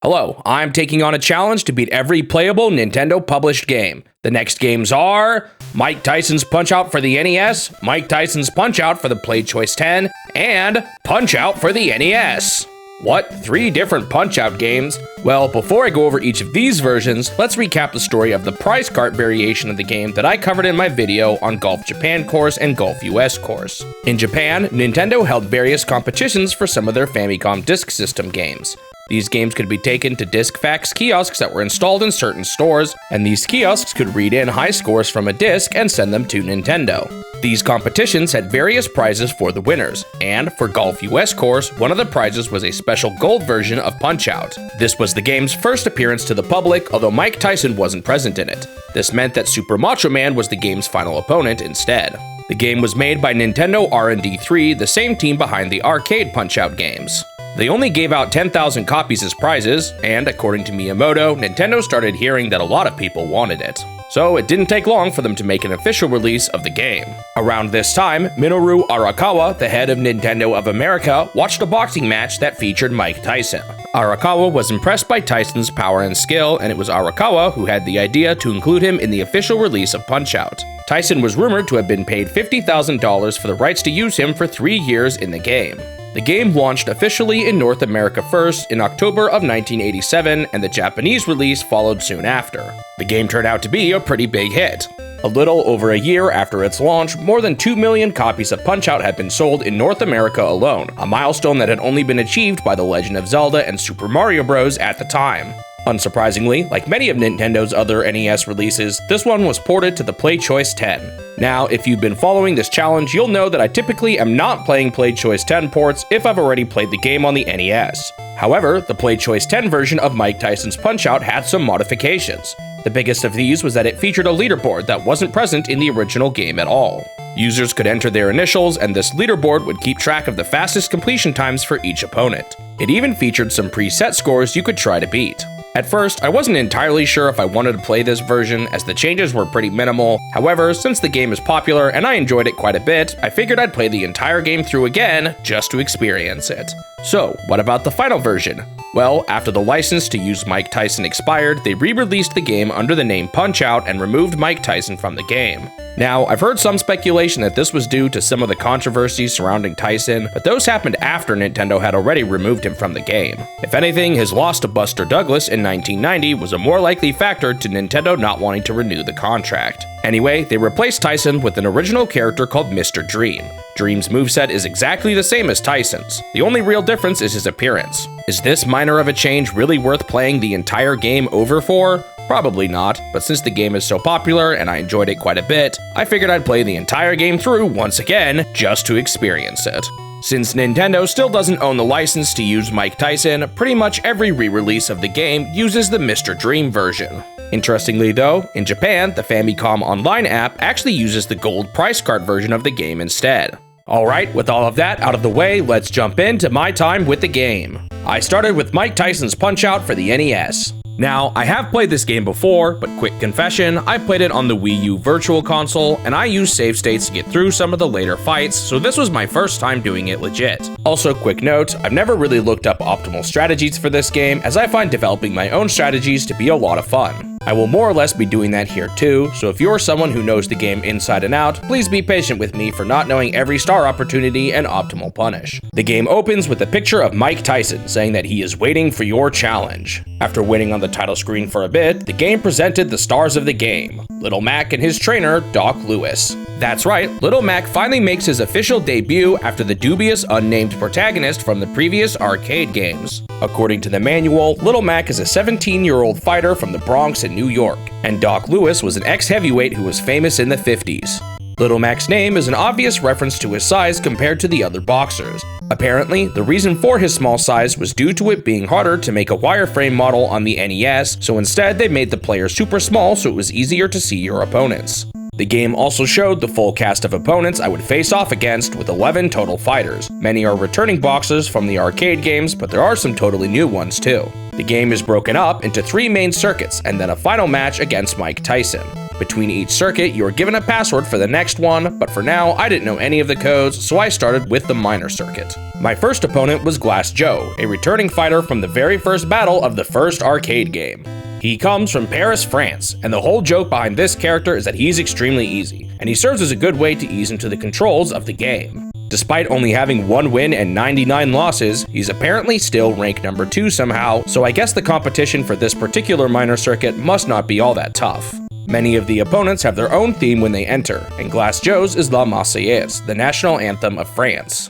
Hello, I'm taking on a challenge to beat every playable Nintendo published game. The next games are Mike Tyson's Punch-Out for the NES, Mike Tyson's Punch-Out for the PlayChoice 10, and Punch-Out for the NES. What? 3 different Punch-Out games? Well, before I go over each of these versions, let's recap the story of the prize cart variation of the game that I covered in my video on Golf Japan course and Golf US course. In Japan, Nintendo held various competitions for some of their Famicom Disk System games. These games could be taken to disc fax kiosks that were installed in certain stores, and these kiosks could read in high scores from a disc and send them to Nintendo. These competitions had various prizes for the winners, and for Golf US course, one of the prizes was a special gold version of Punch-Out. This was the game's first appearance to the public, although Mike Tyson wasn't present in it. This meant that Super Macho Man was the game's final opponent instead. The game was made by Nintendo R&D 3, the same team behind the arcade Punch-Out games. They only gave out 10,000 copies as prizes, and according to Miyamoto, Nintendo started hearing that a lot of people wanted it. So it didn't take long for them to make an official release of the game. Around this time, Minoru Arakawa, the head of Nintendo of America, watched a boxing match that featured Mike Tyson. Arakawa was impressed by Tyson's power and skill, and it was Arakawa who had the idea to include him in the official release of Punch-Out. Tyson was rumored to have been paid $50,000 for the rights to use him for 3 years in the game. The game launched officially in North America first in October of 1987, and the Japanese release followed soon after. The game turned out to be a pretty big hit. A little over a year after its launch, more than 2 million copies of Punch-Out had been sold in North America alone, a milestone that had only been achieved by The Legend of Zelda and Super Mario Bros. At the time. Unsurprisingly, like many of Nintendo's other NES releases, this one was ported to the PlayChoice 10. Now, if you've been following this challenge, you'll know that I typically am not playing PlayChoice 10 ports if I've already played the game on the NES. However, the PlayChoice 10 version of Mike Tyson's Punch-Out had some modifications. The biggest of these was that it featured a leaderboard that wasn't present in the original game at all. Users could enter their initials, and this leaderboard would keep track of the fastest completion times for each opponent. It even featured some preset scores you could try to beat. At first, I wasn't entirely sure if I wanted to play this version, as the changes were pretty minimal. However, since the game is popular and I enjoyed it quite a bit, I figured I'd play the entire game through again just to experience it. So, what about the final version? Well, after the license to use Mike Tyson expired, they re-released the game under the name Punch-Out and removed Mike Tyson from the game. Now, I've heard some speculation that this was due to some of the controversies surrounding Tyson, but those happened after Nintendo had already removed him from the game. If anything, his loss to Buster Douglas in 1990 was a more likely factor to Nintendo not wanting to renew the contract. Anyway, they replaced Tyson with an original character called Mr. Dream. Dream's moveset is exactly the same as Tyson's. The only real difference is his appearance. Is this minor of a change really worth playing the entire game over for? Probably not, but since the game is so popular and I enjoyed it quite a bit, I figured I'd play the entire game through once again just to experience it. Since Nintendo still doesn't own the license to use Mike Tyson, pretty much every re-release of the game uses the Mr. Dream version. Interestingly though, in Japan, the Famicom Online app actually uses the gold price card version of the game instead. Alright, with all of that out of the way, let's jump into my time with the game. I started with Mike Tyson's Punch-Out for the NES. Now, I have played this game before, but quick confession, I played it on the Wii U Virtual Console, and I used save states to get through some of the later fights, so this was my first time doing it legit. Also, quick note, I've never really looked up optimal strategies for this game, as I find developing my own strategies to be a lot of fun. I will more or less be doing that here too, so if you're someone who knows the game inside and out, please be patient with me for not knowing every star opportunity and optimal punish. The game opens with a picture of Mike Tyson saying that he is waiting for your challenge. After waiting on the title screen for a bit, the game presented the stars of the game, Little Mac and his trainer, Doc Lewis. That's right, Little Mac finally makes his official debut after the dubious unnamed protagonist from the previous arcade games. According to the manual, Little Mac is a 17-year-old fighter from the Bronx in New York, and Doc Lewis was an ex-heavyweight who was famous in the 50s. Little Mac's name is an obvious reference to his size compared to the other boxers. Apparently, the reason for his small size was due to it being harder to make a wireframe model on the NES, so instead they made the player super small so it was easier to see your opponents. The game also showed the full cast of opponents I would face off against, with 11 total fighters. Many are returning boxers from the arcade games, but there are some totally new ones too. The game is broken up into 3 main circuits, and then a final match against Mike Tyson. Between each circuit, you are given a password for the next one, but for now, I didn't know any of the codes, so I started with the minor circuit. My first opponent was Glass Joe, a returning fighter from the very first battle of the first arcade game. He comes from Paris, France, and the whole joke behind this character is that he's extremely easy, and he serves as a good way to ease into the controls of the game. Despite only having 1 win and 99 losses, he's apparently still ranked number 2 somehow, so I guess the competition for this particular minor circuit must not be all that tough. Many of the opponents have their own theme when they enter, and Glass Joe's is La Marseillaise, the national anthem of France.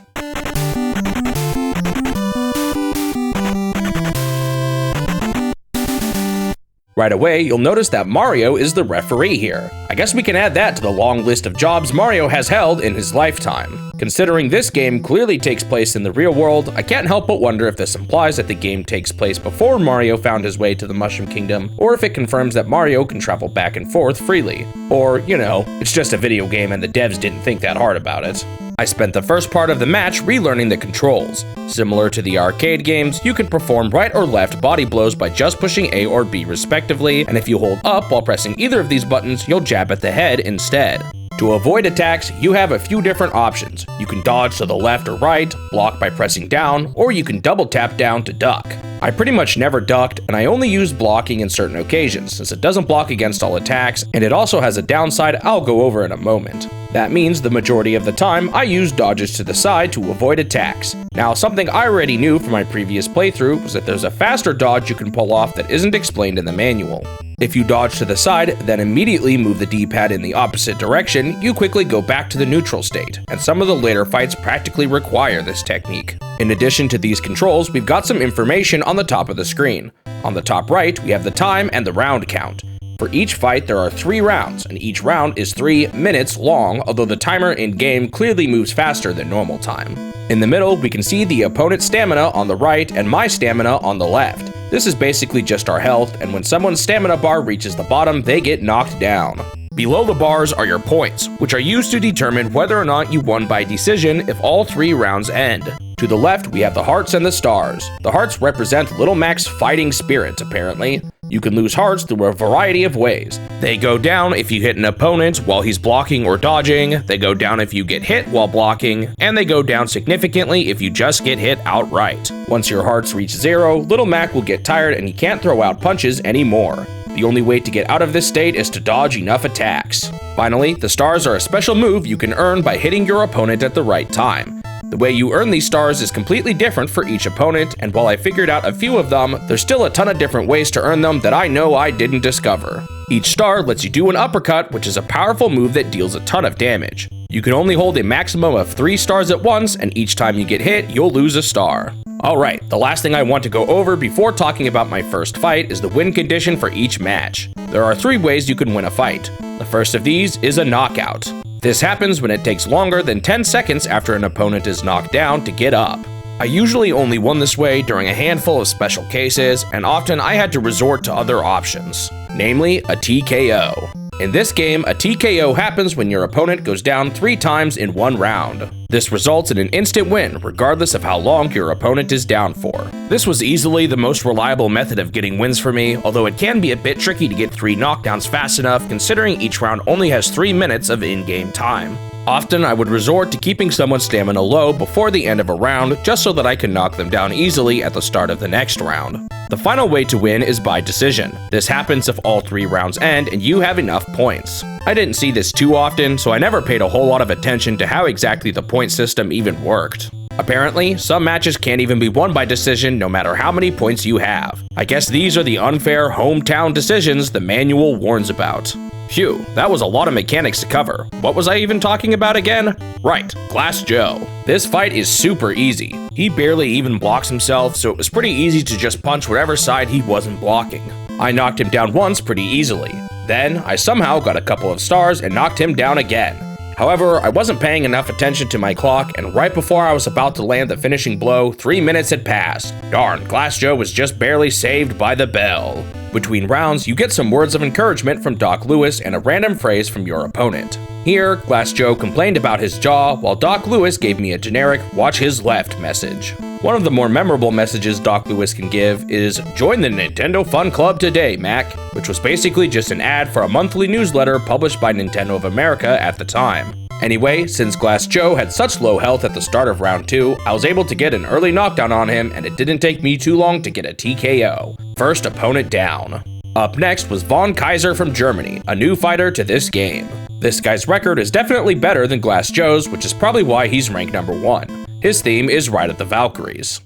Right away, you'll notice that Mario is the referee here. I guess we can add that to the long list of jobs Mario has held in his lifetime. Considering this game clearly takes place in the real world, I can't help but wonder if this implies that the game takes place before Mario found his way to the Mushroom Kingdom, or if it confirms that Mario can travel back and forth freely. Or, you know, it's just a video game and the devs didn't think that hard about it. I spent the first part of the match relearning the controls. Similar to the arcade games, you can perform right or left body blows by just pushing A or B respectively, and if you hold up while pressing either of these buttons, you'll jab at the head instead. To avoid attacks, you have a few different options. You can dodge to the left or right, block by pressing down, or you can double tap down to duck. I pretty much never ducked, and I only used blocking in certain occasions, since it doesn't block against all attacks, and it also has a downside I'll go over in a moment. That means the majority of the time, I use dodges to the side to avoid attacks. Now, something I already knew from my previous playthrough was that there's a faster dodge you can pull off that isn't explained in the manual. If you dodge to the side, then immediately move the D-pad in the opposite direction, you quickly go back to the neutral state, and some of the later fights practically require this technique. In addition to these controls, we've got some information on the top of the screen. On the top right, we have the time and the round count. For each fight, there are 3 rounds, and each round is 3 minutes long, although the timer in-game clearly moves faster than normal time. In the middle, we can see the opponent's stamina on the right and my stamina on the left. This is basically just our health, and when someone's stamina bar reaches the bottom, they get knocked down. Below the bars are your points, which are used to determine whether or not you won by decision if all 3 rounds end. To the left, we have the hearts and the stars. The hearts represent Little Mac's fighting spirit, apparently. You can lose hearts through a variety of ways. They go down if you hit an opponent while he's blocking or dodging, they go down if you get hit while blocking, and they go down significantly if you just get hit outright. Once your hearts reach 0, Little Mac will get tired and he can't throw out punches anymore. The only way to get out of this state is to dodge enough attacks. Finally, the stars are a special move you can earn by hitting your opponent at the right time. The way you earn these stars is completely different for each opponent, and while I figured out a few of them, there's still a ton of different ways to earn them that I know I didn't discover. Each star lets you do an uppercut, which is a powerful move that deals a ton of damage. You can only hold a maximum of 3 stars at once, and each time you get hit, you'll lose a star. Alright, the last thing I want to go over before talking about my first fight is the win condition for each match. There are 3 ways you can win a fight. The first of these is a knockout. This happens when it takes longer than 10 seconds after an opponent is knocked down to get up. I usually only won this way during a handful of special cases, and often I had to resort to other options, namely a TKO. In this game, a TKO happens when your opponent goes down 3 times in 1 round. This results in an instant win, regardless of how long your opponent is down for. This was easily the most reliable method of getting wins for me, although it can be a bit tricky to get 3 knockdowns fast enough, considering each round only has 3 minutes of in-game time. Often, I would resort to keeping someone's stamina low before the end of a round, just so that I can knock them down easily at the start of the next round. The final way to win is by decision. This happens if all 3 rounds end and you have enough points. I didn't see this too often, so I never paid a whole lot of attention to how exactly the point system even worked. Apparently, some matches can't even be won by decision no matter how many points you have. I guess these are the unfair hometown decisions the manual warns about. Phew, that was a lot of mechanics to cover. What was I even talking about again? Right, Glass Joe. This fight is super easy. He barely even blocks himself, so it was pretty easy to just punch whatever side he wasn't blocking. I knocked him down once pretty easily. Then, I somehow got a couple of stars and knocked him down again. However, I wasn't paying enough attention to my clock, and right before I was about to land the finishing blow, 3 minutes had passed. Darn, Glass Joe was just barely saved by the bell. Between rounds, you get some words of encouragement from Doc Lewis and a random phrase from your opponent. Here, Glass Joe complained about his jaw, while Doc Lewis gave me a generic "watch his left" message. One of the more memorable messages Doc Lewis can give is "Join the Nintendo Fun Club today, Mac," which was basically just an ad for a monthly newsletter published by Nintendo of America at the time. Anyway, since Glass Joe had such low health at the start of round 2, I was able to get an early knockdown on him, and it didn't take me too long to get a TKO. First opponent down. Up next was Von Kaiser from Germany, a new fighter to this game. This guy's record is definitely better than Glass Joe's, which is probably why he's ranked number 1. His theme is Ride of the Valkyries.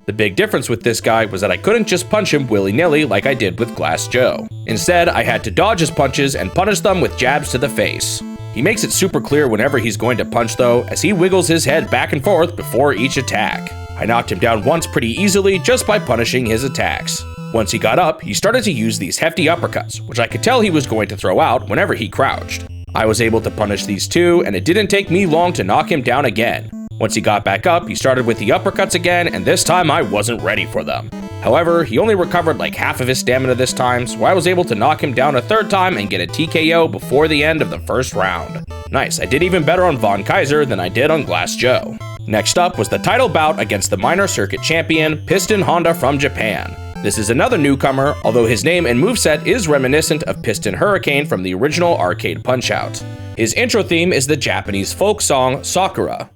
The big difference with this guy was that I couldn't just punch him willy-nilly like I did with Glass Joe. Instead, I had to dodge his punches and punish them with jabs to the face. He makes it super clear whenever he's going to punch though, as he wiggles his head back and forth before each attack. I knocked him down once pretty easily just by punishing his attacks. Once he got up, he started to use these hefty uppercuts, which I could tell he was going to throw out whenever he crouched. I was able to punish these too, and it didn't take me long to knock him down again. Once he got back up, he started with the uppercuts again, and this time I wasn't ready for them. However, he only recovered like half of his stamina this time, so I was able to knock him down a third time and get a TKO before the end of the first round. Nice, I did even better on Von Kaiser than I did on Glass Joe. Next up was the title bout against the minor circuit champion, Piston Honda from Japan. This is another newcomer, although his name and moveset is reminiscent of Piston Hurricane from the original arcade Punch-Out. His intro theme is the Japanese folk song Sakura.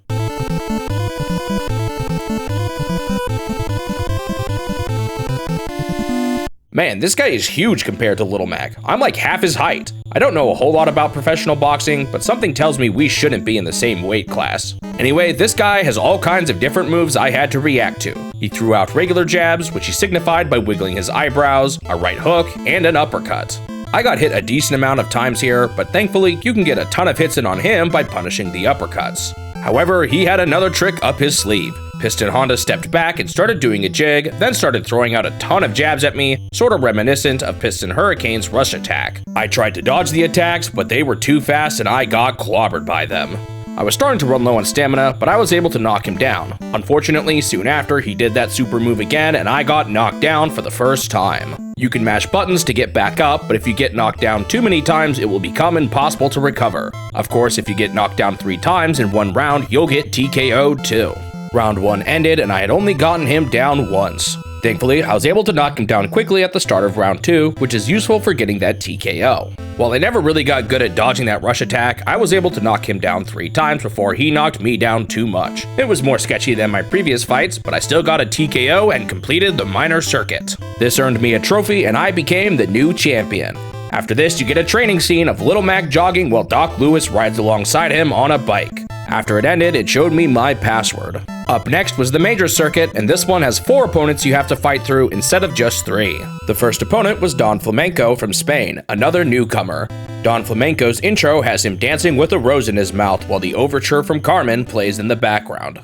Man, this guy is huge compared to Little Mac. I'm like half his height. I don't know a whole lot about professional boxing, but something tells me we shouldn't be in the same weight class. Anyway, this guy has all kinds of different moves I had to react to. He threw out regular jabs, which he signified by wiggling his eyebrows, a right hook, and an uppercut. I got hit a decent amount of times here, but thankfully you can get a ton of hits in on him by punishing the uppercuts. However, he had another trick up his sleeve. Piston Honda stepped back and started doing a jig, then started throwing out a ton of jabs at me, sort of reminiscent of Piston Hurricane's rush attack. I tried to dodge the attacks, but they were too fast and I got clobbered by them. I was starting to run low on stamina, but I was able to knock him down. Unfortunately, soon after, he did that super move again and I got knocked down for the first time. You can mash buttons to get back up, but if you get knocked down too many times, it will become impossible to recover. Of course, if you get knocked down 3 times in one round, you'll get TKO'd too. Round 1 ended and I had only gotten him down once. Thankfully, I was able to knock him down quickly at the start of round 2, which is useful for getting that TKO. While I never really got good at dodging that rush attack, I was able to knock him down 3 times before he knocked me down too much. It was more sketchy than my previous fights, but I still got a TKO and completed the minor circuit. This earned me a trophy and I became the new champion. After this, you get a training scene of Little Mac jogging while Doc Lewis rides alongside him on a bike. After it ended, it showed me my password. Up next was the major circuit, and this one has 4 opponents you have to fight through instead of just 3. The first opponent was Don Flamenco from Spain, another newcomer. Don Flamenco's intro has him dancing with a rose in his mouth while the overture from Carmen plays in the background.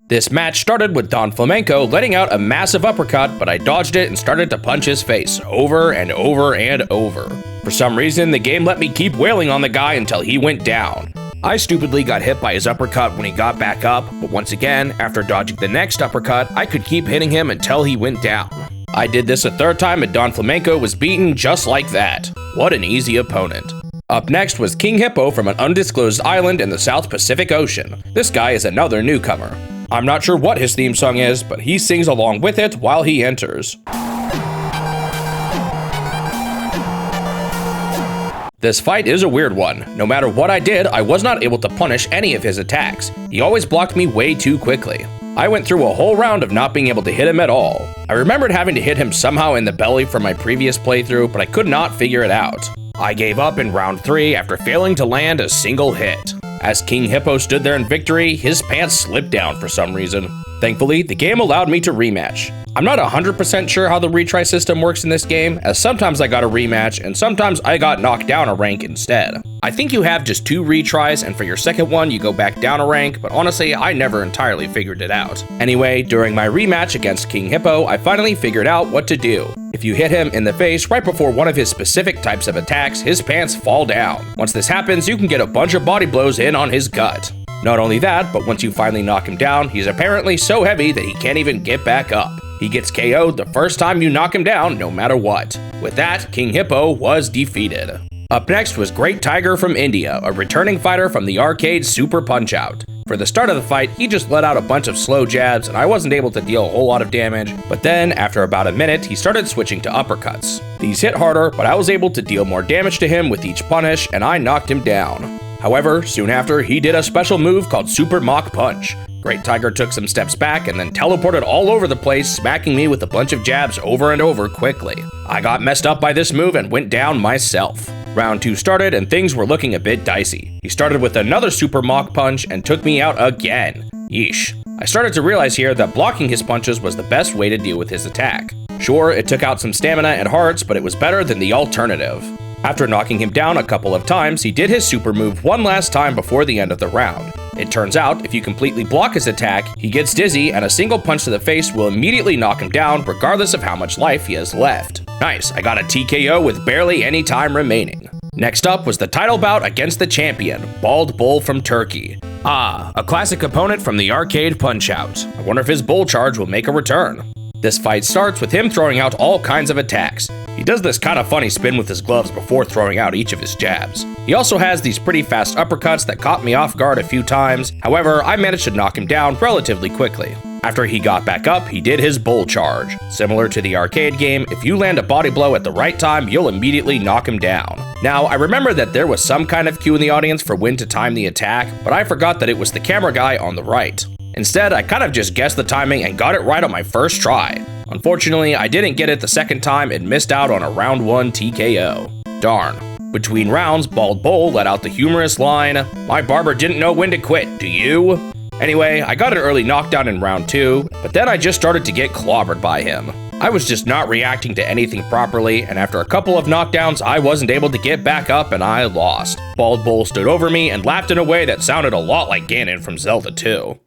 This match started with Don Flamenco letting out a massive uppercut, but I dodged it and started to punch his face over and over and over. For some reason, the game let me keep wailing on the guy until he went down. I stupidly got hit by his uppercut when he got back up, but once again, after dodging the next uppercut, I could keep hitting him until he went down. I did this a 3rd time and Don Flamenco was beaten just like that. What an easy opponent. Up next was King Hippo from an undisclosed island in the South Pacific Ocean. This guy is another newcomer. I'm not sure what his theme song is, but he sings along with it while he enters. This fight is a weird one. No matter what I did, I was not able to punish any of his attacks. He always blocked me way too quickly. I went through a whole round of not being able to hit him at all. I remembered having to hit him somehow in the belly from my previous playthrough, but I could not figure it out. I gave up in round 3 after failing to land a single hit. As King Hippo stood there in victory, his pants slipped down for some reason. Thankfully, the game allowed me to rematch. I'm not 100% sure how the retry system works in this game, as sometimes I got a rematch and sometimes I got knocked down a rank instead. I think you have just 2 retries, and for your second one, you go back down a rank, but honestly, I never entirely figured it out. Anyway, during my rematch against King Hippo, I finally figured out what to do. If you hit him in the face right before one of his specific types of attacks, his pants fall down. Once this happens, you can get a bunch of body blows in on his gut. Not only that, but once you finally knock him down, he's apparently so heavy that he can't even get back up. He gets KO'd the first time you knock him down, no matter what. With that, King Hippo was defeated. Up next was Great Tiger from India, a returning fighter from the arcade Super Punch-Out. For the start of the fight, he just let out a bunch of slow jabs and I wasn't able to deal a whole lot of damage, but then, after about a minute, he started switching to uppercuts. These hit harder, but I was able to deal more damage to him with each punish, and I knocked him down. However, soon after, he did a special move called Super Mach Punch. Great Tiger took some steps back and then teleported all over the place, smacking me with a bunch of jabs over and over quickly. I got messed up by this move and went down myself. Round 2 started and things were looking a bit dicey. He started with another Super Mach Punch and took me out again. Yeesh. I started to realize here that blocking his punches was the best way to deal with his attack. Sure, it took out some stamina and hearts, but it was better than the alternative. After knocking him down a couple of times, he did his super move one last time before the end of the round. It turns out, if you completely block his attack, he gets dizzy and a single punch to the face will immediately knock him down regardless of how much life he has left. Nice, I got a TKO with barely any time remaining. Next up was the title bout against the champion, Bald Bull from Turkey. Ah, a classic opponent from the arcade Punch-Out. I wonder if his bull charge will make a return. This fight starts with him throwing out all kinds of attacks. He does this kind of funny spin with his gloves before throwing out each of his jabs. He also has these pretty fast uppercuts that caught me off guard a few times. However, I managed to knock him down relatively quickly. After he got back up, he did his bull charge. Similar to the arcade game, if you land a body blow at the right time, you'll immediately knock him down. Now, I remember that there was some kind of cue in the audience for when to time the attack, but I forgot that it was the camera guy on the right. Instead, I kind of just guessed the timing and got it right on my first try. Unfortunately, I didn't get it the second time and missed out on a round 1 TKO. Darn. Between rounds, Bald Bull let out the humorous line, "My barber didn't know when to quit, do you?" Anyway, I got an early knockdown in round 2, but then I just started to get clobbered by him. I was just not reacting to anything properly, and after a couple of knockdowns, I wasn't able to get back up and I lost. Bald Bull stood over me and laughed in a way that sounded a lot like Ganon from Zelda 2.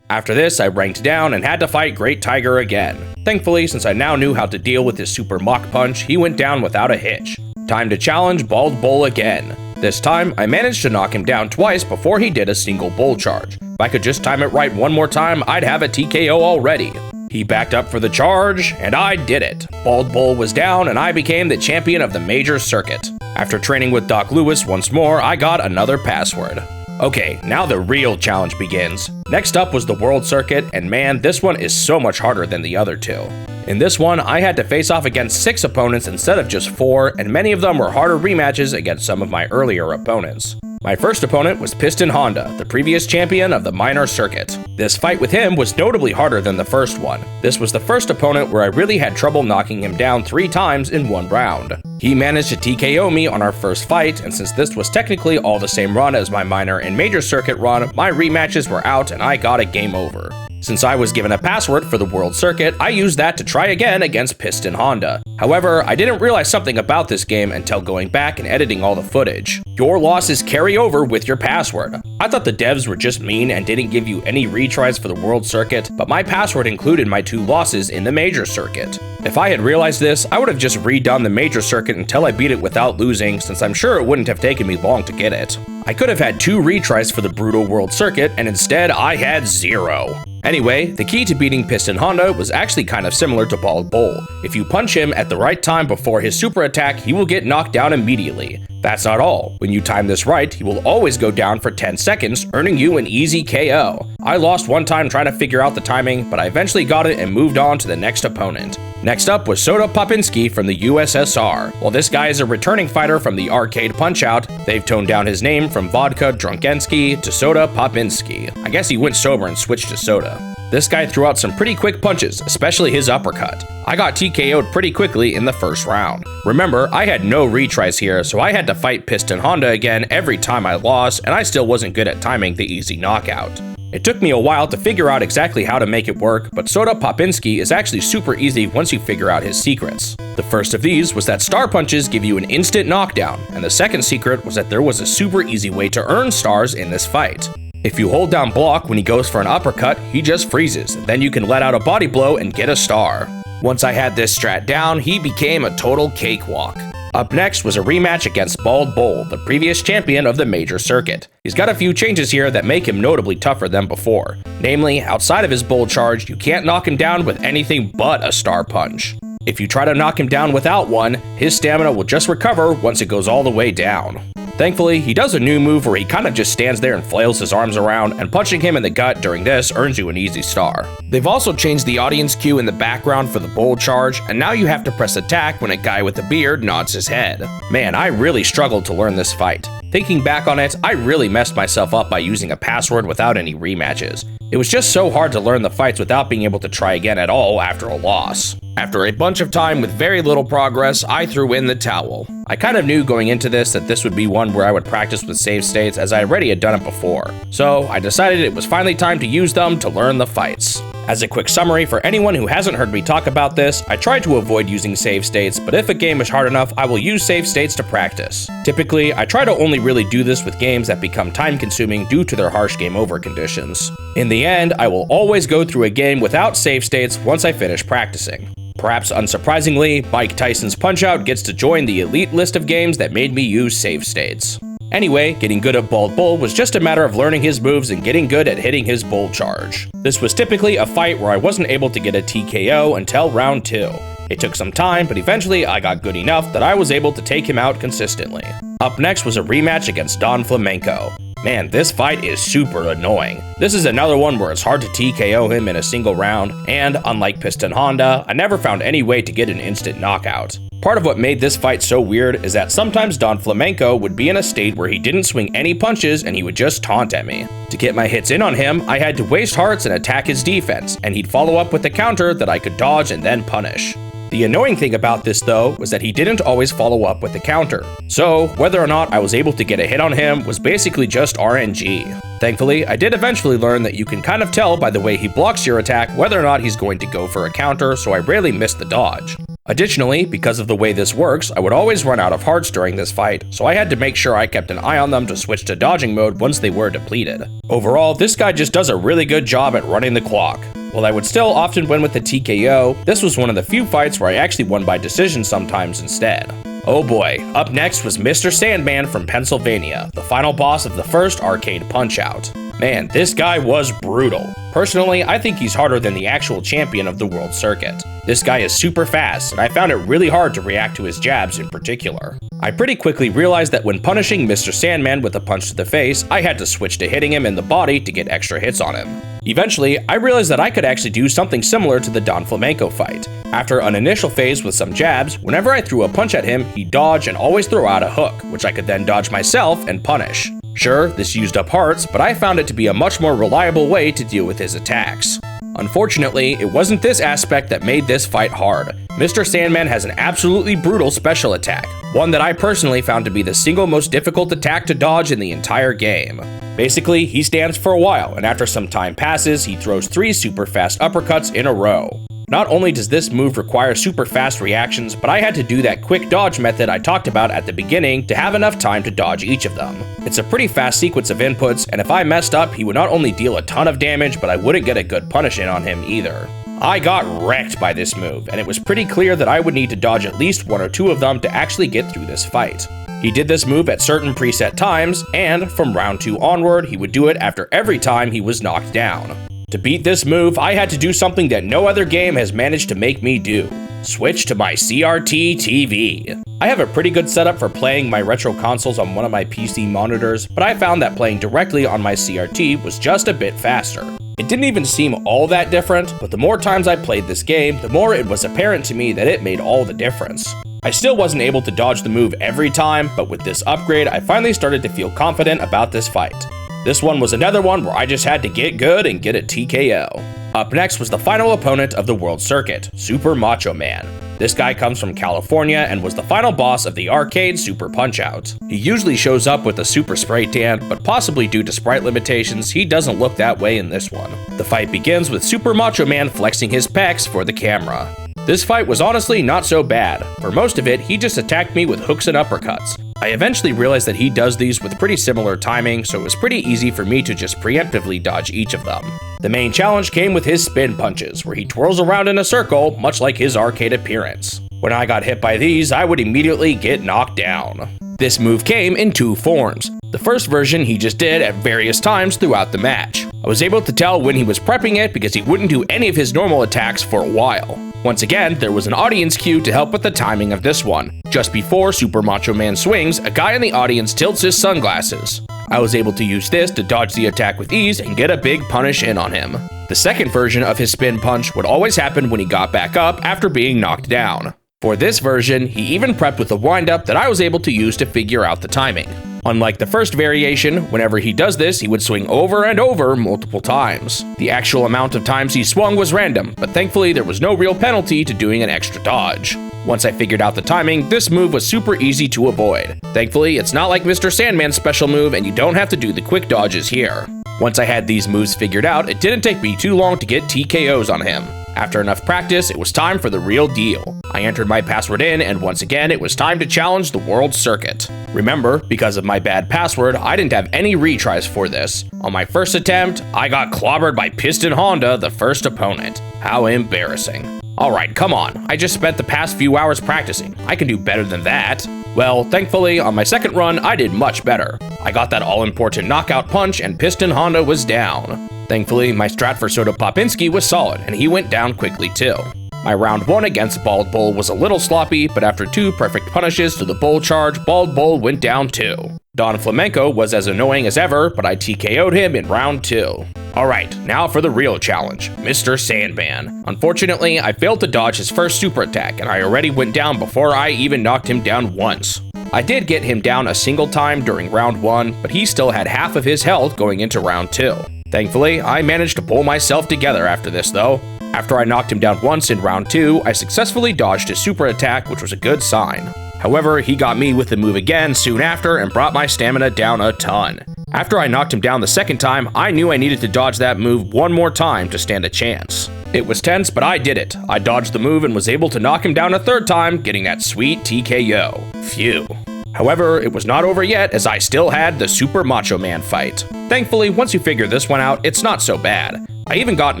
After this, I ranked down and had to fight Great Tiger again. Thankfully, since I now knew how to deal with his Super Mach Punch, he went down without a hitch. Time to challenge Bald Bull again. This time, I managed to knock him down twice before he did a single bull charge. If I could just time it right one more time, I'd have a TKO already. He backed up for the charge, and I did it. Bald Bull was down, and I became the champion of the major circuit. After training with Doc Lewis once more, I got another password. Okay, now the real challenge begins. Next up was the World Circuit, and man, this one is so much harder than the other two. In this one, I had to face off against 6 opponents instead of just 4, and many of them were harder rematches against some of my earlier opponents. My first opponent was Piston Honda, the previous champion of the minor circuit. This fight with him was notably harder than the first one. This was the first opponent where I really had trouble knocking him down 3 times in one round. He managed to TKO me on our first fight, and since this was technically all the same run as my minor and major circuit run, my rematches were out and I got a game over. Since I was given a password for the World Circuit, I used that to try again against Piston Honda. However, I didn't realize something about this game until going back and editing all the footage. Your losses carry over with your password. I thought the devs were just mean and didn't give you any retries for the World Circuit, but my password included my 2 losses in the major circuit. If I had realized this, I would have just redone the major circuit until I beat it without losing, since I'm sure it wouldn't have taken me long to get it. I could have had 2 retries for the brutal World Circuit, and instead I had 0. Anyway, the key to beating Piston Honda was actually kind of similar to Bald Bull. If you punch him at the right time before his super attack, he will get knocked down immediately. That's not all. When you time this right, he will always go down for 10 seconds, earning you an easy KO. I lost one time trying to figure out the timing, but I eventually got it and moved on to the next opponent. Next up was Soda Popinski from the USSR. While this guy is a returning fighter from the arcade Punch-Out, they've toned down his name from Vodka Drunkensky to Soda Popinski. I guess he went sober and switched to soda. This guy threw out some pretty quick punches, especially his uppercut. I got TKO'd pretty quickly in the first round. Remember, I had no retries here, so I had to fight Piston Honda again every time I lost, and I still wasn't good at timing the easy knockout. It took me a while to figure out exactly how to make it work, but Soda Popinski is actually super easy once you figure out his secrets. The first of these was that star punches give you an instant knockdown, and the second secret was that there was a super easy way to earn stars in this fight. If you hold down block when he goes for an uppercut, he just freezes, then you can let out a body blow and get a star. Once I had this strat down, he became a total cakewalk. Up next was a rematch against Bald Bull, the previous champion of the major circuit. He's got a few changes here that make him notably tougher than before. Namely, outside of his bull charge, you can't knock him down with anything but a star punch. If you try to knock him down without one, his stamina will just recover once it goes all the way down. Thankfully, he does a new move where he kind of just stands there and flails his arms around, and punching him in the gut during this earns you an easy star. They've also changed the audience cue in the background for the bull charge, and now you have to press attack when a guy with a beard nods his head. Man, I really struggled to learn this fight. Thinking back on it, I really messed myself up by using a password without any rematches. It was just so hard to learn the fights without being able to try again at all after a loss. After a bunch of time with very little progress, I threw in the towel. I kind of knew going into this that this would be one where I would practice with save states as I already had done it before. So I decided it was finally time to use them to learn the fights. As a quick summary for anyone who hasn't heard me talk about this, I try to avoid using save states, but if a game is hard enough, I will use save states to practice. Typically, I try to only really do this with games that become time-consuming due to their harsh game over conditions. In the end, I will always go through a game without save states once I finish practicing. Perhaps unsurprisingly, Mike Tyson's Punch-Out gets to join the elite list of games that made me use save states. Anyway, getting good at Bald Bull was just a matter of learning his moves and getting good at hitting his bull charge. This was typically a fight where I wasn't able to get a TKO until round 2. It took some time, but eventually I got good enough that I was able to take him out consistently. Up next was a rematch against Don Flamenco. Man, this fight is super annoying. This is another one where it's hard to TKO him in a single round, and unlike Piston Honda, I never found any way to get an instant knockout. Part of what made this fight so weird is that sometimes Don Flamenco would be in a state where he didn't swing any punches and he would just taunt at me. To get my hits in on him, I had to waste hearts and attack his defense, and he'd follow up with a counter that I could dodge and then punish. The annoying thing about this though was that he didn't always follow up with a counter. So whether or not I was able to get a hit on him was basically just RNG. Thankfully, I did eventually learn that you can kind of tell by the way he blocks your attack whether or not he's going to go for a counter, so I rarely missed the dodge. Additionally, because of the way this works, I would always run out of hearts during this fight, so I had to make sure I kept an eye on them to switch to dodging mode once they were depleted. Overall, this guy just does a really good job at running the clock. While I would still often win with the TKO, this was one of the few fights where I actually won by decision sometimes instead. Oh boy, up next was Mr. Sandman from Pennsylvania, the final boss of the first arcade Punch-Out. Man, this guy was brutal. Personally, I think he's harder than the actual champion of the world circuit. This guy is super fast, and I found it really hard to react to his jabs in particular. I pretty quickly realized that when punishing Mr. Sandman with a punch to the face, I had to switch to hitting him in the body to get extra hits on him. Eventually, I realized that I could actually do something similar to the Don Flamenco fight. After an initial phase with some jabs, whenever I threw a punch at him, he'd dodge and always throw out a hook, which I could then dodge myself and punish. Sure, this used up hearts, but I found it to be a much more reliable way to deal with his attacks. Unfortunately, it wasn't this aspect that made this fight hard. Mr. Sandman has an absolutely brutal special attack, one that I personally found to be the single most difficult attack to dodge in the entire game. Basically, he stands for a while, and after some time passes, he throws 3 super fast uppercuts in a row. Not only does this move require super fast reactions, but I had to do that quick dodge method I talked about at the beginning to have enough time to dodge each of them. It's a pretty fast sequence of inputs, and if I messed up, he would not only deal a ton of damage, but I wouldn't get a good punish in on him either. I got wrecked by this move, and it was pretty clear that I would need to dodge at least 1 or 2 of them to actually get through this fight. He did this move at certain preset times, and from round 2 onward, he would do it after every time he was knocked down. To beat this move, I had to do something that no other game has managed to make me do. Switch to my CRT TV. I have a pretty good setup for playing my retro consoles on one of my PC monitors, but I found that playing directly on my CRT was just a bit faster. It didn't even seem all that different, but the more times I played this game, the more it was apparent to me that it made all the difference. I still wasn't able to dodge the move every time, but with this upgrade, I finally started to feel confident about this fight. This one was another one where I just had to get good and get a TKO. Up next was the final opponent of the World Circuit, Super Macho Man. This guy comes from California and was the final boss of the arcade Super Punch-Out. He usually shows up with a super spray tan, but possibly due to sprite limitations, he doesn't look that way in this one. The fight begins with Super Macho Man flexing his pecs for the camera. This fight was honestly not so bad. For most of it, he just attacked me with hooks and uppercuts. I eventually realized that he does these with pretty similar timing, so it was pretty easy for me to just preemptively dodge each of them. The main challenge came with his spin punches, where he twirls around in a circle, much like his arcade appearance. When I got hit by these, I would immediately get knocked down. This move came in two forms. The first version he just did at various times throughout the match. I was able to tell when he was prepping it because he wouldn't do any of his normal attacks for a while. Once again, there was an audience cue to help with the timing of this one. Just before Super Macho Man swings, a guy in the audience tilts his sunglasses. I was able to use this to dodge the attack with ease and get a big punish in on him. The second version of his spin punch would always happen when he got back up after being knocked down. For this version, he even prepped with a windup that I was able to use to figure out the timing. Unlike the first variation, whenever he does this, he would swing over and over multiple times. The actual amount of times he swung was random, but thankfully there was no real penalty to doing an extra dodge. Once I figured out the timing, this move was super easy to avoid. Thankfully, it's not like Mr. Sandman's special move and you don't have to do the quick dodges here. Once I had these moves figured out, it didn't take me too long to get TKOs on him. After enough practice, it was time for the real deal. I entered my password in, and once again, it was time to challenge the world circuit. Remember, because of my bad password, I didn't have any retries for this. On my first attempt, I got clobbered by Piston Honda, the first opponent. How embarrassing. Alright, come on, I just spent the past few hours practicing. I can do better than that. Well, thankfully, on my second run, I did much better. I got that all-important knockout punch, and Piston Honda was down. Thankfully, my strat for Soda Popinski was solid, and he went down quickly too. My round 1 against Bald Bull was a little sloppy, but after 2 perfect punishes to the Bull charge, Bald Bull went down too. Don Flamenco was as annoying as ever, but I TKO'd him in round 2. Alright, now for the real challenge, Mr. Sandman. Unfortunately, I failed to dodge his first super attack, and I already went down before I even knocked him down once. I did get him down a single time during round 1, but he still had half of his health going into round 2. Thankfully, I managed to pull myself together after this though. After I knocked him down once in round 2, I successfully dodged his super attack, which was a good sign. However, he got me with the move again soon after and brought my stamina down a ton. After I knocked him down the second time, I knew I needed to dodge that move one more time to stand a chance. It was tense, but I did it. I dodged the move and was able to knock him down a third time, getting that sweet TKO. Phew. However, it was not over yet as I still had the Super Macho Man fight. Thankfully, once you figure this one out, it's not so bad. I even got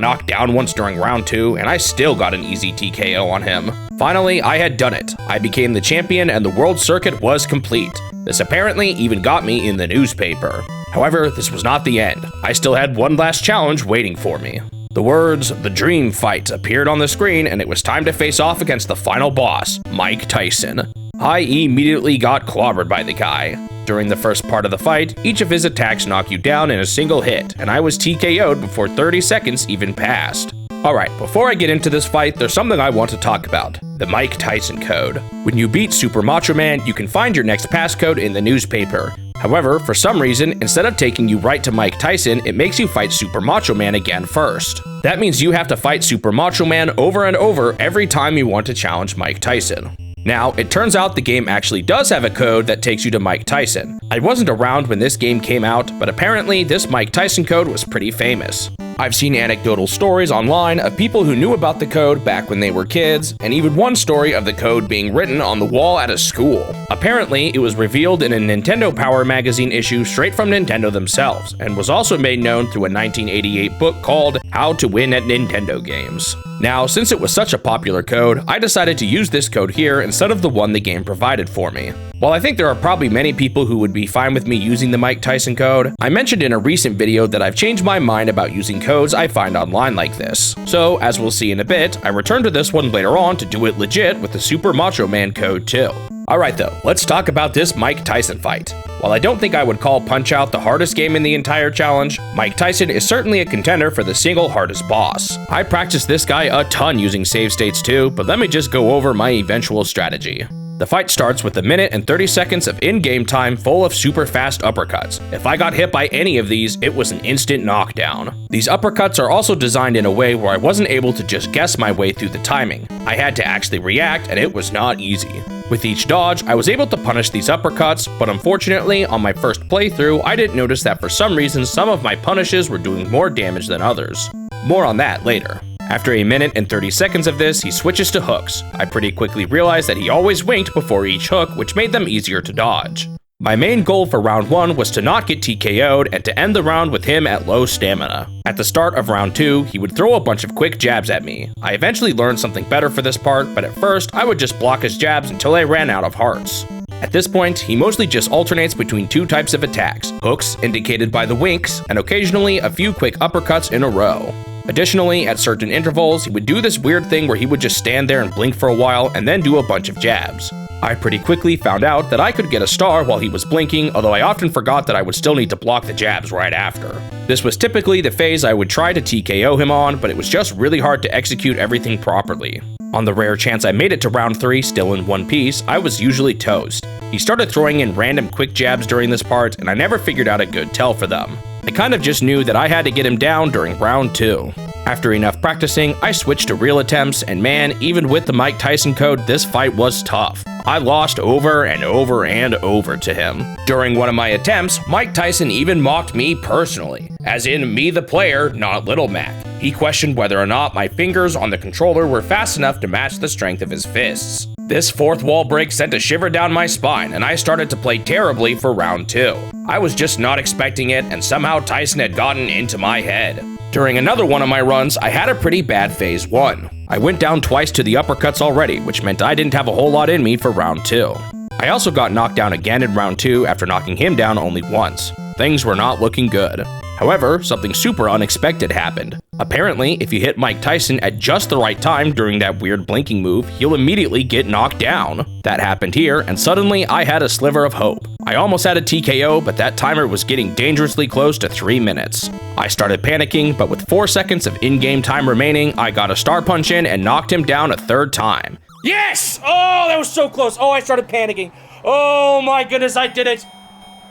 knocked down once during round 2, and I still got an easy TKO on him. Finally, I had done it. I became the champion and the world circuit was complete. This apparently even got me in the newspaper. However, this was not the end. I still had one last challenge waiting for me. The words, "The Dream Fight," appeared on the screen, and it was time to face off against the final boss, Mike Tyson. I immediately got clobbered by the guy. During the first part of the fight, each of his attacks knock you down in a single hit, and I was TKO'd before 30 seconds even passed. Alright, before I get into this fight, there's something I want to talk about. The Mike Tyson code. When you beat Super Macho Man, you can find your next passcode in the newspaper. However, for some reason, instead of taking you right to Mike Tyson, it makes you fight Super Macho Man again first. That means you have to fight Super Macho Man over and over every time you want to challenge Mike Tyson. Now, it turns out the game actually does have a code that takes you to Mike Tyson. I wasn't around when this game came out, but apparently this Mike Tyson code was pretty famous. I've seen anecdotal stories online of people who knew about the code back when they were kids, and even one story of the code being written on the wall at a school. Apparently, it was revealed in a Nintendo Power magazine issue straight from Nintendo themselves, and was also made known through a 1988 book called How to Win at Nintendo Games. Now, since it was such a popular code, I decided to use this code here instead of the one the game provided for me. While I think there are probably many people who would be fine with me using the Mike Tyson code, I mentioned in a recent video that I've changed my mind about using codes I find online like this. So, as we'll see in a bit, I return to this one later on to do it legit with the Super Macho Man code too. Alright though, let's talk about this Mike Tyson fight. While I don't think I would call Punch-Out the hardest game in the entire challenge, Mike Tyson is certainly a contender for the single hardest boss. I practiced this guy a ton using save states too, but let me just go over my eventual strategy. The fight starts with a minute and 30 seconds of in-game time full of super fast uppercuts. If I got hit by any of these, it was an instant knockdown. These uppercuts are also designed in a way where I wasn't able to just guess my way through the timing. I had to actually react, and it was not easy. With each dodge, I was able to punish these uppercuts, but unfortunately, on my first playthrough, I didn't notice that for some reason some of my punishes were doing more damage than others. More on that later. After a minute and 30 seconds of this, he switches to hooks. I pretty quickly realized that he always winked before each hook, which made them easier to dodge. My main goal for round 1 was to not get TKO'd and to end the round with him at low stamina. At the start of round 2, he would throw a bunch of quick jabs at me. I eventually learned something better for this part, but at first, I would just block his jabs until I ran out of hearts. At this point, he mostly just alternates between two types of attacks, hooks indicated by the winks, and occasionally a few quick uppercuts in a row. Additionally, at certain intervals, he would do this weird thing where he would just stand there and blink for a while and then do a bunch of jabs. I pretty quickly found out that I could get a star while he was blinking, although I often forgot that I would still need to block the jabs right after. This was typically the phase I would try to TKO him on, but it was just really hard to execute everything properly. On the rare chance I made it to round 3 still in one piece, I was usually toast. He started throwing in random quick jabs during this part, and I never figured out a good tell for them. I kind of just knew that I had to get him down during round 2. After enough practicing, I switched to real attempts, and man, even with the Mike Tyson code, this fight was tough. I lost over and over and over to him. During one of my attempts, Mike Tyson even mocked me personally, as in me the player, not Little Mac. He questioned whether or not my fingers on the controller were fast enough to match the strength of his fists. This fourth wall break sent a shiver down my spine, and I started to play terribly for round 2. I was just not expecting it, and somehow Tyson had gotten into my head. During another one of my runs, I had a pretty bad phase 1. I went down twice to the uppercuts already, which meant I didn't have a whole lot in me for round 2. I also got knocked down again in round 2 after knocking him down only once. Things were not looking good. However, something super unexpected happened. Apparently, if you hit Mike Tyson at just the right time during that weird blinking move, he'll immediately get knocked down. That happened here, and suddenly I had a sliver of hope. I almost had a TKO, but that timer was getting dangerously close to 3 minutes. I started panicking, but with 4 seconds of in-game time remaining, I got a star punch in and knocked him down a third time. Yes! Oh, that was so close. Oh, I started panicking. Oh my goodness, I did it.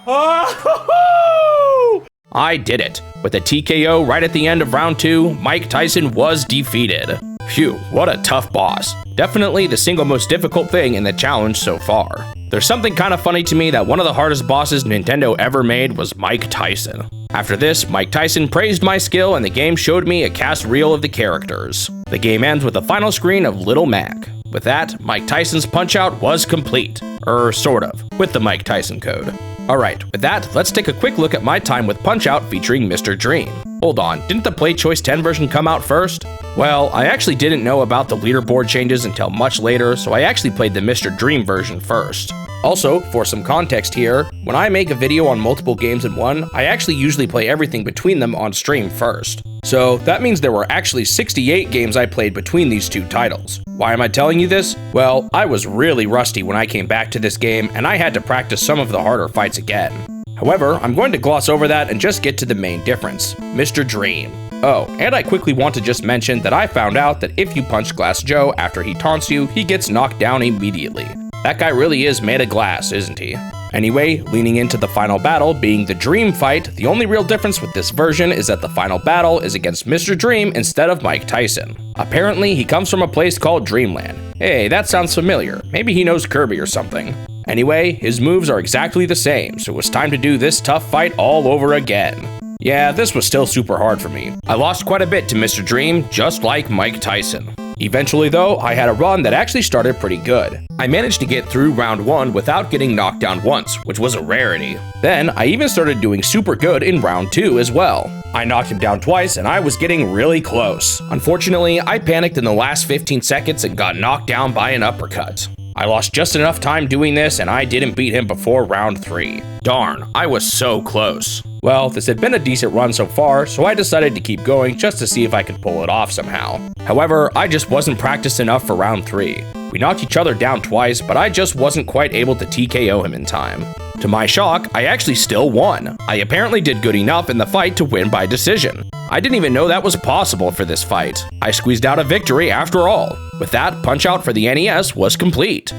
Oh! I did it. With a TKO right at the end of round 2, Mike Tyson was defeated. Phew, what a tough boss. Definitely the single most difficult thing in the challenge so far. There's something kind of funny to me that one of the hardest bosses Nintendo ever made was Mike Tyson. After this, Mike Tyson praised my skill and the game showed me a cast reel of the characters. The game ends with a final screen of Little Mac. With that, Mike Tyson's Punch-Out was complete. Sort of, with the Mike Tyson code. Alright, with that, let's take a quick look at my time with Punch-Out featuring Mr. Dream. Hold on, didn't the Play Choice 10 version come out first? Well, I actually didn't know about the leaderboard changes until much later, so I actually played the Mr. Dream version first. Also, for some context here, when I make a video on multiple games in one, I actually usually play everything between them on stream first. So that means there were actually 68 games I played between these two titles. Why am I telling you this? Well, I was really rusty when I came back to this game, and I had to practice some of the harder fights again. However, I'm going to gloss over that and just get to the main difference, Mr. Dream. Oh, and I quickly want to just mention that I found out that if you punch Glass Joe after he taunts you, he gets knocked down immediately. That guy really is made of glass, isn't he? Anyway, leaning into the final battle being the Dream fight, the only real difference with this version is that the final battle is against Mr. Dream instead of Mike Tyson. Apparently, he comes from a place called Dreamland. Hey, that sounds familiar. Maybe he knows Kirby or something. Anyway, his moves are exactly the same, so it was time to do this tough fight all over again. Yeah, this was still super hard for me. I lost quite a bit to Mr. Dream, just like Mike Tyson. Eventually though, I had a run that actually started pretty good. I managed to get through round 1 without getting knocked down once, which was a rarity. Then, I even started doing super good in round 2 as well. I knocked him down twice and I was getting really close. Unfortunately, I panicked in the last 15 seconds and got knocked down by an uppercut. I lost just enough time doing this and I didn't beat him before round 3. Darn, I was so close. Well, this had been a decent run so far, so I decided to keep going just to see if I could pull it off somehow. However, I just wasn't practiced enough for round 3. We knocked each other down twice, but I just wasn't quite able to TKO him in time. To my shock, I actually still won. I apparently did good enough in the fight to win by decision. I didn't even know that was possible for this fight. I squeezed out a victory after all. With that, Punch-Out for the NES was complete.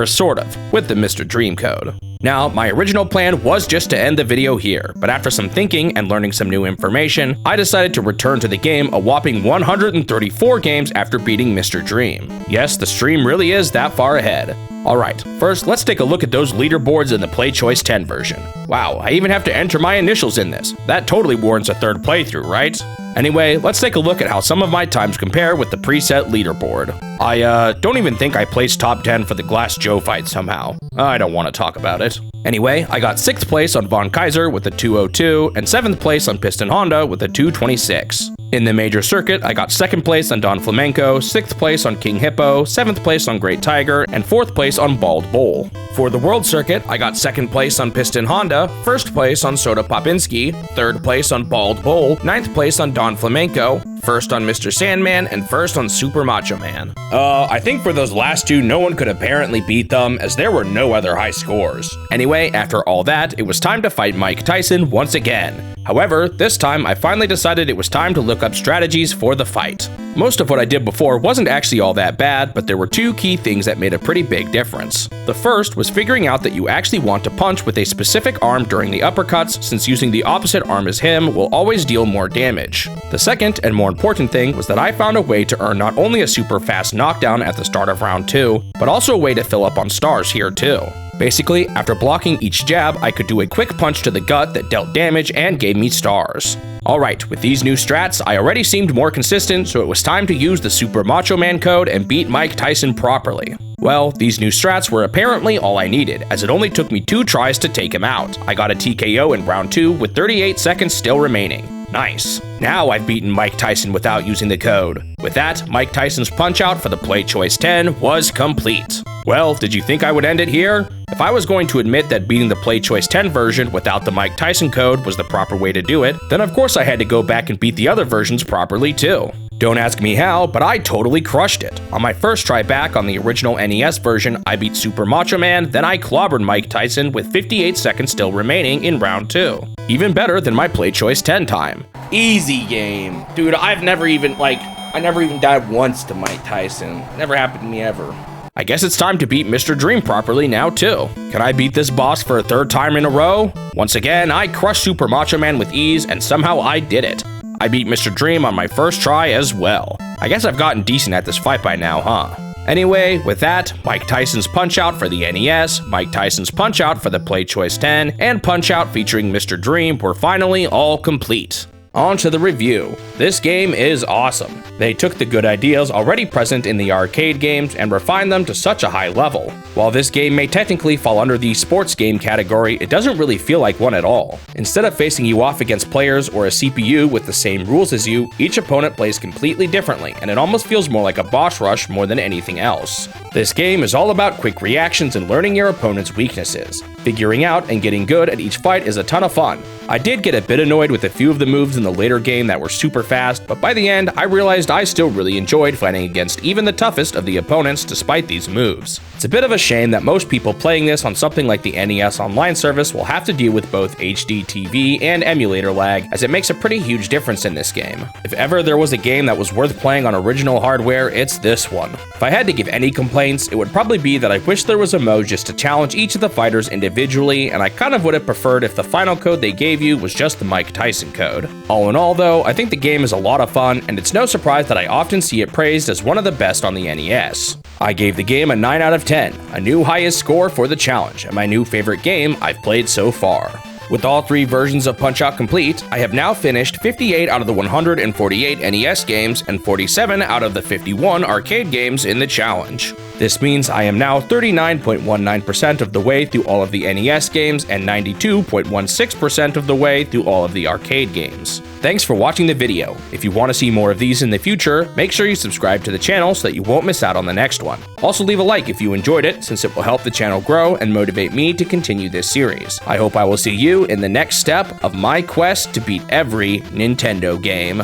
Sort of, with the Mr. Dream code. Now, my original plan was just to end the video here, but after some thinking and learning some new information, I decided to return to the game a whopping 134 games after beating Mr. Dream. Yes, the stream really is that far ahead. Alright, first let's take a look at those leaderboards in the Play Choice 10 version. Wow, I even have to enter my initials in this. That totally warrants a third playthrough, right? Anyway, let's take a look at how some of my times compare with the preset leaderboard. I don't even think I placed top 10 for the Glass Joe fight somehow. I don't want to talk about it. Anyway, I got 6th place on Von Kaiser with a 202 and 7th place on Piston Honda with a 226. In the major circuit, I got 2nd place on Don Flamenco, 6th place on King Hippo, 7th place on Great Tiger, and 4th place on Bald Bull. For the world circuit, I got 2nd place on Piston Honda, 1st place on Soda Popinski, 3rd place on Bald Bull, 9th place on Don Flamenco, 1st on Mr. Sandman, and 1st on Super Macho Man. I think for those last two, no one could apparently beat them, as there were no other high scores. Anyway, after all that, it was time to fight Mike Tyson once again. However, this time I finally decided it was time to look up strategies for the fight. Most of what I did before wasn't actually all that bad, but there were two key things that made a pretty big difference. The first was figuring out that you actually want to punch with a specific arm during the uppercuts, since using the opposite arm as him will always deal more damage. The second, and more important thing, was that I found a way to earn not only a super fast knockdown at the start of round 2, but also a way to fill up on stars here too. Basically, after blocking each jab, I could do a quick punch to the gut that dealt damage and gave me stars. Alright, with these new strats, I already seemed more consistent, so it was time to use the Super Macho Man code and beat Mike Tyson properly. Well, these new strats were apparently all I needed, as it only took me 2 tries to take him out. I got a TKO in round 2 with 38 seconds still remaining. Nice. Now I've beaten Mike Tyson without using the code. With that, Mike Tyson's Punch-Out for the Play Choice 10 was complete. Well, did you think I would end it here? If I was going to admit that beating the Play Choice 10 version without the Mike Tyson code was the proper way to do it, then of course I had to go back and beat the other versions properly too. Don't ask me how, but I totally crushed it. On my first try back on the original NES version, I beat Super Macho Man, then I clobbered Mike Tyson with 58 seconds still remaining in round 2. Even better than my Play Choice 10 time. Easy game. Dude, I never even died once to Mike Tyson. Never happened to me ever. I guess it's time to beat Mr. Dream properly now too. Can I beat this boss for a 3rd time in a row? Once again, I crushed Super Macho Man with ease, and somehow I did it. I beat Mr. Dream on my first try as well. I guess I've gotten decent at this fight by now, huh? Anyway, with that, Mike Tyson's Punch-Out for the NES, Mike Tyson's Punch-Out for the Play Choice 10, and Punch-Out featuring Mr. Dream were finally all complete. On to the review. This game is awesome. They took the good ideas already present in the arcade games and refined them to such a high level. While this game may technically fall under the sports game category, it doesn't really feel like one at all. Instead of facing you off against players or a CPU with the same rules as you, each opponent plays completely differently, and it almost feels more like a boss rush more than anything else. This game is all about quick reactions and learning your opponent's weaknesses. Figuring out and getting good at each fight is a ton of fun. I did get a bit annoyed with a few of the moves in the later game that were super fast, but by the end, I realized I still really enjoyed fighting against even the toughest of the opponents despite these moves. It's a bit of a shame that most people playing this on something like the NES Online service will have to deal with both HD TV and emulator lag, as it makes a pretty huge difference in this game. If ever there was a game that was worth playing on original hardware, it's this one. If I had to give any complaints, it would probably be that I wish there was a mode just to challenge each of the fighters individually, and I kind of would have preferred if the final code they gave you was just the Mike Tyson code. All in all though, I think the game is a lot of fun, and it's no surprise that I often see it praised as one of the best on the NES. I gave the game a 9 out of 10, a new highest score for the challenge, and my new favorite game I've played so far. With all 3 versions of Punch-Out complete, I have now finished 58 out of the 148 NES games and 47 out of the 51 arcade games in the challenge. This means I am now 39.19% of the way through all of the NES games and 92.16% of the way through all of the arcade games. Thanks for watching the video. If you want to see more of these in the future, make sure you subscribe to the channel so that you won't miss out on the next one. Also leave a like if you enjoyed it, since it will help the channel grow and motivate me to continue this series. I hope I will see you in the next step of my quest to beat every Nintendo game.